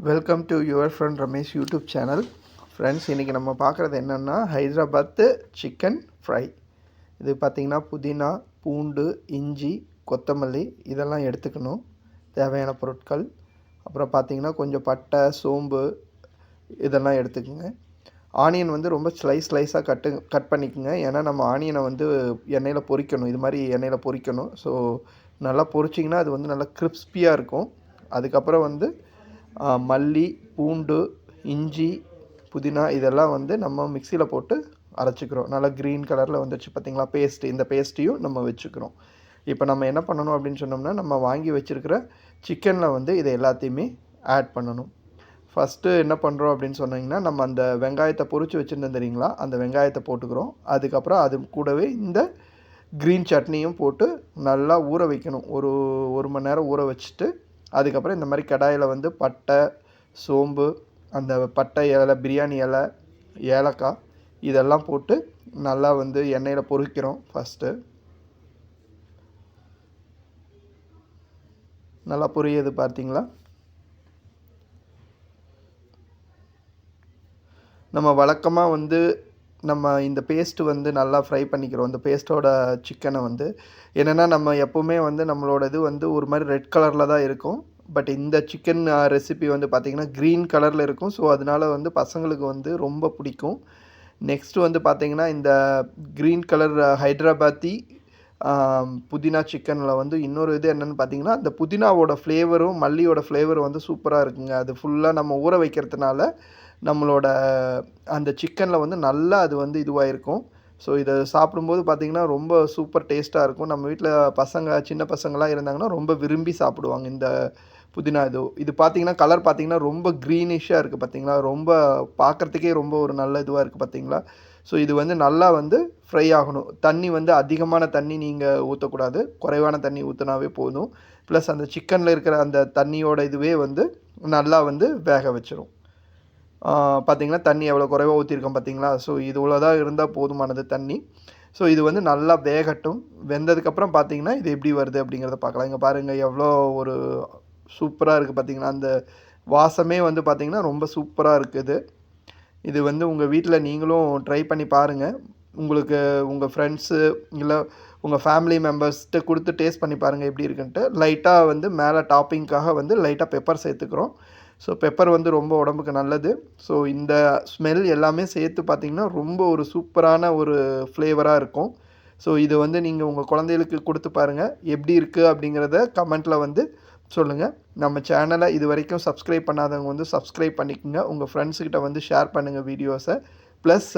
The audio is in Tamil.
Welcome to your friend Ramesh YouTube channel. Friends, இன்றைக்கி நம்ம பார்க்குறது என்னென்னா ஹைதராபாத்து சிக்கன் ஃப்ரை. இது பார்த்திங்கன்னா புதினா, பூண்டு, இஞ்சி, கொத்தமல்லி இதெல்லாம் எடுத்துக்கணும். தேவையான பொருட்கள். அப்புறம் பார்த்திங்கன்னா கொஞ்சம் பட்டை, சோம்பு இதெல்லாம் எடுத்துக்கோங்க. ஆனியன் வந்து ரொம்ப ஸ்லைஸாக கட் பண்ணிக்கோங்க. ஏன்னா நம்ம ஆனியனை வந்து எண்ணெயில் பொரிக்கணும். இது மாதிரி எண்ணெயில் பொரிக்கணும். ஸோ நல்லா பொரிச்சிங்கன்னா அது வந்து நல்லா கிரிஸ்பியாக இருக்கும். அதுக்கப்புறம் வந்து மல்லி, பூண்டு, இஞ்சி, புதினா இதெல்லாம் வந்து நம்ம மிக்சியில் போட்டு அரைச்சிக்கிறோம். நல்லா க்ரீன் கலரில் வந்துடுச்சு பார்த்திங்களா பேஸ்ட்டு. இந்த பேஸ்ட்டையும் நம்ம வச்சுக்கிறோம். இப்போ நம்ம என்ன பண்ணணும் அப்படின்னு சொன்னோம்னா, நம்ம வாங்கி வச்சுருக்கிற சிக்கனில் வந்து இதை எல்லாத்தையுமே ஆட் பண்ணணும். ஃபஸ்ட்டு என்ன பண்ணுறோம் அப்படின்னு சொன்னிங்கன்னா, நம்ம அந்த வெங்காயத்தை பொரித்து வச்சுருந்தோம் தெரியுங்களா, அந்த வெங்காயத்தை போட்டுக்கிறோம். அதுக்கப்புறம் அது கூடவே இந்த க்ரீன் சட்னியும் போட்டு நல்லா ஊற வைக்கணும். ஒரு மணி நேரம் ஊற வச்சுட்டு அதுக்கப்புறம் இந்த மாதிரி கடாயில் வந்து பட்டை, சோம்பு, அந்த பட்டை இலை, பிரியாணி இலை, ஏலக்காய் இதெல்லாம் போட்டு நல்லா வந்து எண்ணெயில் பொரிக்கிறோம். ஃபஸ்ட்டு நல்லா பொரியுது பார்த்தீங்களா. நம்ம வழக்கமாக வந்து நம்ம இந்த பேஸ்ட்டு வந்து நல்லா ஃப்ரை பண்ணிக்கிறோம். இந்த பேஸ்ட்டோட சிக்கனை வந்து என்னென்னா, நம்ம எப்போவுமே வந்து நம்மளோட இது வந்து ஒரு மாதிரி ரெட் கலரில் தான் இருக்கும். பட் இந்த சிக்கன் ரெசிபி வந்து பார்த்திங்கன்னா க்ரீன் கலரில் இருக்கும். ஸோ அதனால் வந்து பசங்களுக்கு வந்து ரொம்ப பிடிக்கும். நெக்ஸ்ட்டு வந்து பார்த்திங்கன்னா, இந்த க்ரீன் கலர் ஹைதராபாத்தி புதினா சிக்கனில் வந்து இன்னொரு இது என்னென்னு பார்த்திங்கன்னா, அந்த புதினாவோட ஃப்ளேவரும் மல்லியோட ஃப்ளேவரும் வந்து சூப்பராக இருக்குங்க. அது ஃபுல்லாக நம்ம ஊற வைக்கிறதுனால நம்மளோட அந்த சிக்கனில் வந்து நல்லா அது வந்து இதுவாக இருக்கும். ஸோ இதை சாப்பிடும்போது பார்த்திங்கன்னா ரொம்ப சூப்பர் டேஸ்ட்டாக இருக்கும். நம்ம வீட்டில் சின்ன பசங்களாம் இருந்தாங்கன்னா ரொம்ப விரும்பி சாப்பிடுவாங்க இந்த புதினா. இது பார்த்திங்கன்னா கலர் பார்த்திங்கன்னா ரொம்ப க்ரீனிஷாக இருக்குது பார்த்திங்களா. ரொம்ப பார்க்குறதுக்கே ரொம்ப ஒரு நல்ல இதுவாக இருக்குது பார்த்திங்களா. ஸோ இது வந்து நல்லா வந்து ஃப்ரை ஆகணும். தண்ணி வந்து அதிகமான தண்ணி நீங்கள் ஊற்றக்கூடாது. குறைவான தண்ணி ஊற்றினாவே போதும். ப்ளஸ் அந்த சிக்கனில் இருக்கிற அந்த தண்ணியோட இதுவே வந்து நல்லா வந்து வேக வச்சிரும். பார்த்திங்கன்னா தண்ணி எவ்வளோ குறைவாக ஊற்றிருக்கோம் பார்த்திங்களா. ஸோ இது இவ்வளோதான் இருந்தால் போதுமானது தண்ணி. ஸோ இது வந்து நல்லா வேகட்டும். வெந்ததுக்கப்புறம் பார்த்திங்கன்னா இது எப்படி வருது அப்படிங்கிறத பார்க்கலாம். இங்கே பாருங்கள் எவ்வளோ ஒரு சூப்பராக இருக்குது பார்த்திங்கன்னா. அந்த வாசமே வந்து பார்த்திங்கன்னா ரொம்ப சூப்பராக இருக்குது. இது வந்து உங்கள் வீட்டில் நீங்களும் ட்ரை பண்ணி பாருங்கள். உங்களுக்கு உங்கள் ஃப்ரெண்ட்ஸு இல்லை உங்கள் ஃபேமிலி மெம்பர்ஸ்கிட்ட கொடுத்து டேஸ்ட் பண்ணி பாருங்கள் எப்படி இருக்குன்ட்டு. லைட்டாக வந்து மேலே டாப்பிங்காக வந்து லைட்டாக பெப்பர் சேர்த்துக்கிறோம். ஸோ பெப்பர் வந்து ரொம்ப உடம்புக்கு நல்லது. ஸோ இந்த ஸ்மெல் எல்லாமே சேர்த்து பார்த்திங்கன்னா ரொம்ப ஒரு சூப்பரான ஒரு ஃப்ளேவராக இருக்கும். ஸோ இது வந்து நீங்கள் உங்கள் குழந்தைகளுக்கு கொடுத்து பாருங்கள். எப்படி இருக்குது அப்படிங்கிறத கமெண்ட்டில் வந்து சொல்லுங்கள். நம்ம சேனலை இது வரைக்கும் சப்ஸ்கிரைப் பண்ணாதவங்க வந்து சப்ஸ்கிரைப் பண்ணிக்கோங்க. உங்கள் ஃப்ரெண்ட்ஸுக்கிட்ட வந்து ஷேர் பண்ணுங்கள் வீடியோஸை. ப்ளஸ்